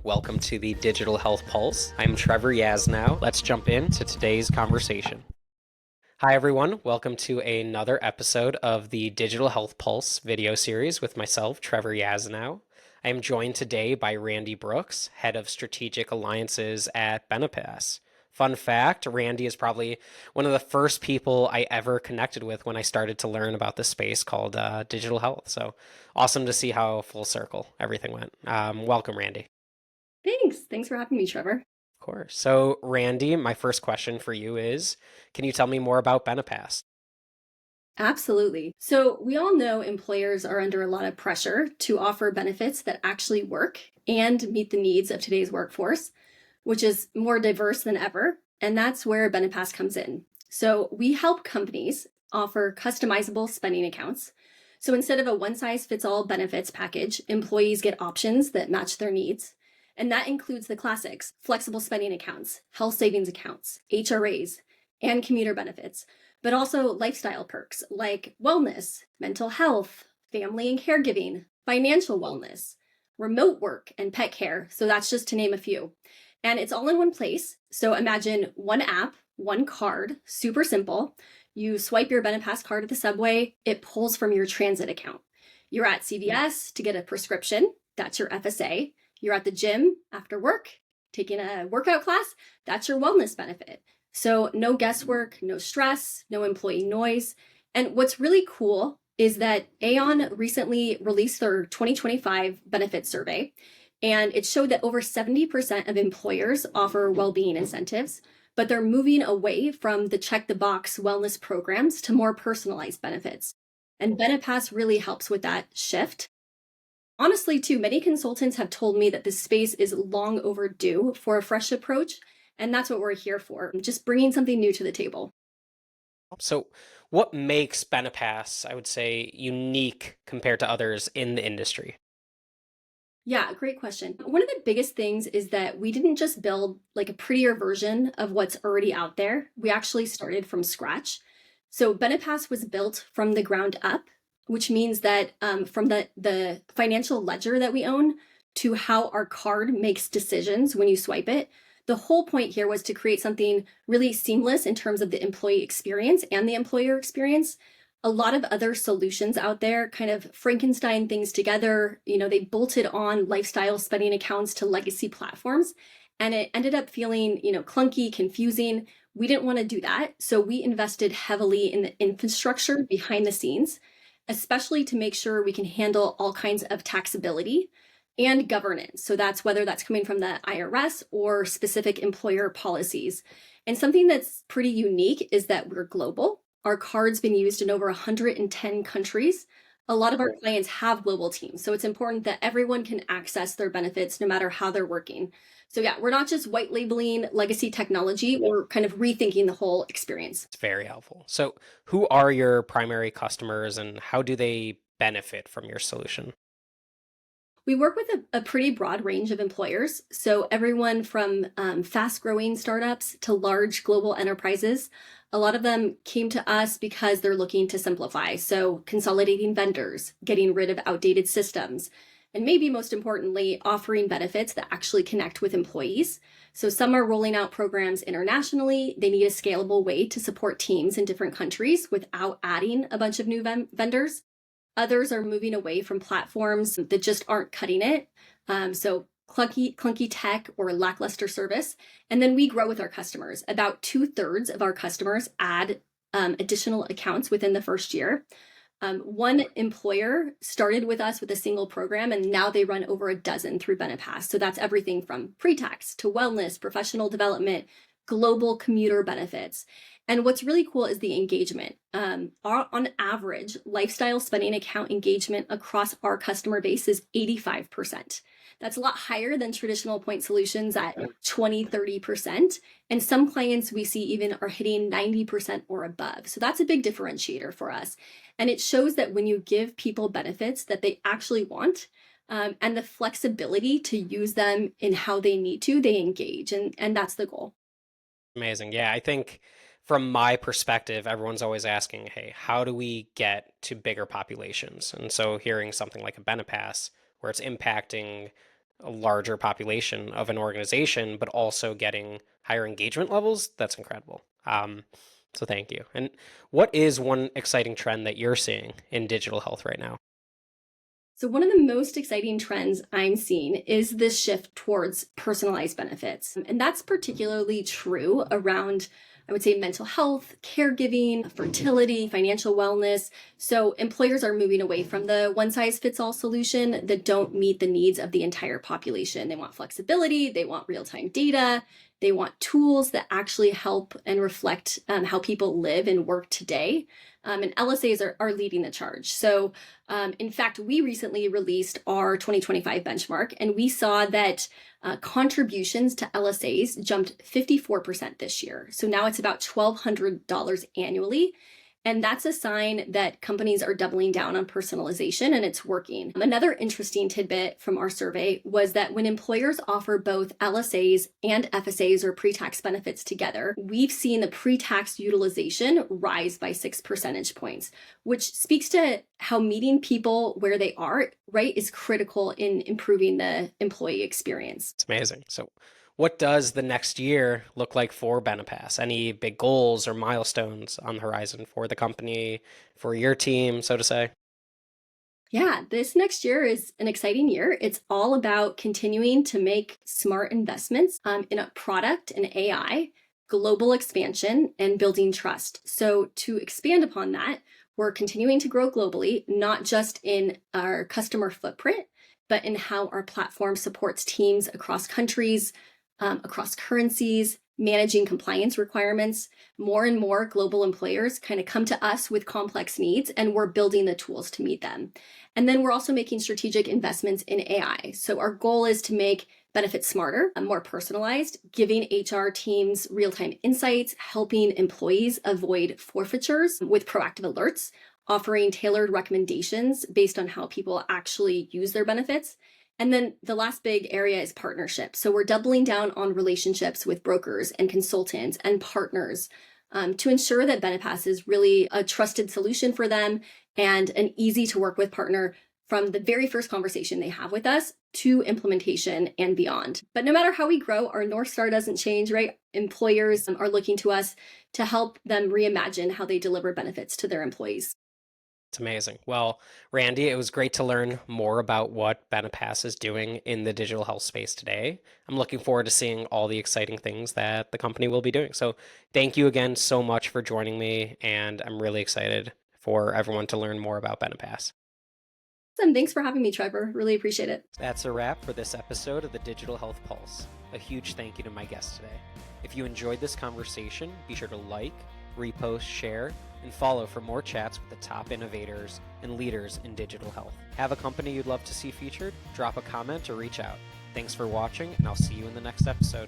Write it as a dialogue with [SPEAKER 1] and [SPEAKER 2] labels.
[SPEAKER 1] Welcome to the Digital Health Pulse. I'm Trevor Yasinow. Let's jump into today's conversation. Hi, everyone. Welcome to another episode of the Digital Health Pulse video series with myself, Trevor Yasinow. I am joined today by Randi Brookes, Head of Strategic Alliances at Benepass. Fun fact, Randi is probably one of the first people I ever connected with when I started to learn about this space called digital health. So awesome to see how full circle everything went. Welcome, Randi.
[SPEAKER 2] Thanks. Thanks for having me, Trevor.
[SPEAKER 1] Of course. So, Randi, my first question for you is, can you tell me more about Benepass?
[SPEAKER 2] Absolutely. So, we all know employers are under a lot of pressure to offer benefits that actually work and meet the needs of today's workforce, which is more diverse than ever. And that's where Benepass comes in. So, we help companies offer customizable spending accounts. So, instead of a one size fits all benefits package, employees get options that match their needs. And that includes the classics: flexible spending accounts, health savings accounts, HRAs, and commuter benefits, but also lifestyle perks like wellness, mental health, family and caregiving, financial wellness, remote work, and pet care. So that's just to name a few. And it's all in one place. So imagine one app, one card, super simple. You swipe your Benepass card at the subway, it pulls from your transit account. You're at CVS to get a prescription, that's your FSA. You're at the gym after work, taking a workout class, that's your wellness benefit. So no guesswork, no stress, no employee noise. And what's really cool is that Aon recently released their 2025 benefit survey, and it showed that over 70% of employers offer well-being incentives, but they're moving away from the check the box wellness programs to more personalized benefits. And Benepass really helps with that shift. Honestly, too, many consultants have told me that this space is long overdue for a fresh approach, and that's what we're here for, just bringing something new to the table.
[SPEAKER 1] So, what makes Benepass, I would say, unique compared to others in the industry?
[SPEAKER 2] Yeah, great question. One of the biggest things is that we didn't just build like a prettier version of what's already out there. We actually started from scratch. So Benepass was built from the ground up, which means that from the financial ledger that we own to how our card makes decisions when you swipe it, the whole point here was to create something really seamless in terms of the employee experience and the employer experience. A lot of other solutions out there kind of Frankenstein things together. They bolted on lifestyle spending accounts to legacy platforms, and it ended up feeling, clunky, confusing. We didn't want to do that. So we invested heavily in the infrastructure behind the scenes, especially to make sure we can handle all kinds of taxability and governance. So that's whether that's coming from the IRS or specific employer policies. And something that's pretty unique is that we're global. Our card's been used in over 110 countries. A lot of our clients have global teams, so it's important that everyone can access their benefits no matter how they're working. So yeah, we're not just white labeling legacy technology, we're kind of rethinking the whole experience.
[SPEAKER 1] It's very helpful. So, who are your primary customers and how do they benefit from your solution?
[SPEAKER 2] We work with a pretty broad range of employers. So, everyone from fast growing startups to large global enterprises. A lot of them came to us because they're looking to simplify. So, consolidating vendors, getting rid of outdated systems, and maybe most importantly, offering benefits that actually connect with employees. So, some are rolling out programs internationally. They need a scalable way to support teams in different countries without adding a bunch of new vendors. Others are moving away from platforms that just aren't cutting it. So clunky tech or lackluster service. And then we grow with our customers. About 2/3 of our customers add additional accounts within the first year. One employer started with us with a single program, and now they run over a dozen through Benepass. So that's everything from pre-tax to wellness, professional development, global commuter benefits. And what's really cool is the engagement. On average, lifestyle spending account engagement across our customer base is 85%. That's a lot higher than traditional point solutions at 20, 30%. And some clients we see even are hitting 90% or above. So that's a big differentiator for us. And it shows that when you give people benefits that they actually want, and the flexibility to use them in how they need to, they engage. And that's the goal.
[SPEAKER 1] Amazing. Yeah, I think from my perspective, everyone's always asking, hey, how do we get to bigger populations? And so hearing something like a Benepass where it's impacting a larger population of an organization, but also getting higher engagement levels, that's incredible. So thank you. And what is one exciting trend that you're seeing in digital health right now?
[SPEAKER 2] So, one of the most exciting trends I'm seeing is this shift towards personalized benefits. And that's particularly true around, I would say, mental health, caregiving, fertility, financial wellness. So, employers are moving away from the one size fits all solution that don't meet the needs of the entire population. They want flexibility, they want real time data, they want tools that actually help and reflect how people live and work today. And LSAs are leading the charge. So, in fact, we recently released our 2025 benchmark, and we saw that contributions to LSAs jumped 54% this year. So now it's about $1,200 annually. And that's a sign that companies are doubling down on personalization and it's working. Another interesting tidbit from our survey was that when employers offer both LSAs and FSAs or pre-tax benefits together, we've seen the pre-tax utilization rise by 6 percentage points, which speaks to how meeting people where they are, right, is critical in improving the employee experience.
[SPEAKER 1] It's amazing. So, what does the next year look like for Benepass? Any big goals or milestones on the horizon for the company, for your team, so to say?
[SPEAKER 2] Yeah, this next year is an exciting year. It's all about continuing to make smart investments in a product and AI, global expansion, and building trust. So, to expand upon that, we're continuing to grow globally, not just in our customer footprint, but in how our platform supports teams across countries, across currencies, managing compliance requirements. More and more global employers kind of come to us with complex needs, and we're building the tools to meet them. And then we're also making strategic investments in AI. So our goal is to make benefits smarter and more personalized, giving HR teams real-time insights, helping employees avoid forfeitures with proactive alerts, offering tailored recommendations based on how people actually use their benefits. And then the last big area is partnerships. So we're doubling down on relationships with brokers and consultants and partners to ensure that Benepass is really a trusted solution for them and an easy to work with partner from the very first conversation they have with us to implementation and beyond. But no matter how we grow, our North Star doesn't change, right? Employers are looking to us to help them reimagine how they deliver benefits to their employees.
[SPEAKER 1] It's amazing. Well, Randy, it was great to learn more about what Benepass is doing in the digital health space today. I'm looking forward to seeing all the exciting things that the company will be doing. So, thank you again so much for joining me, and I'm really excited for everyone to learn more about Benepass.
[SPEAKER 2] And thanks for having me, Trevor. Really appreciate it.
[SPEAKER 1] That's a wrap for this episode of the Digital Health Pulse. A huge thank you to my guest today. If you enjoyed this conversation, be sure to like, repost, share, and follow for more chats with the top innovators and leaders in digital health. Have a company you'd love to see featured? Drop a comment or reach out. Thanks for watching, and I'll see you in the next episode.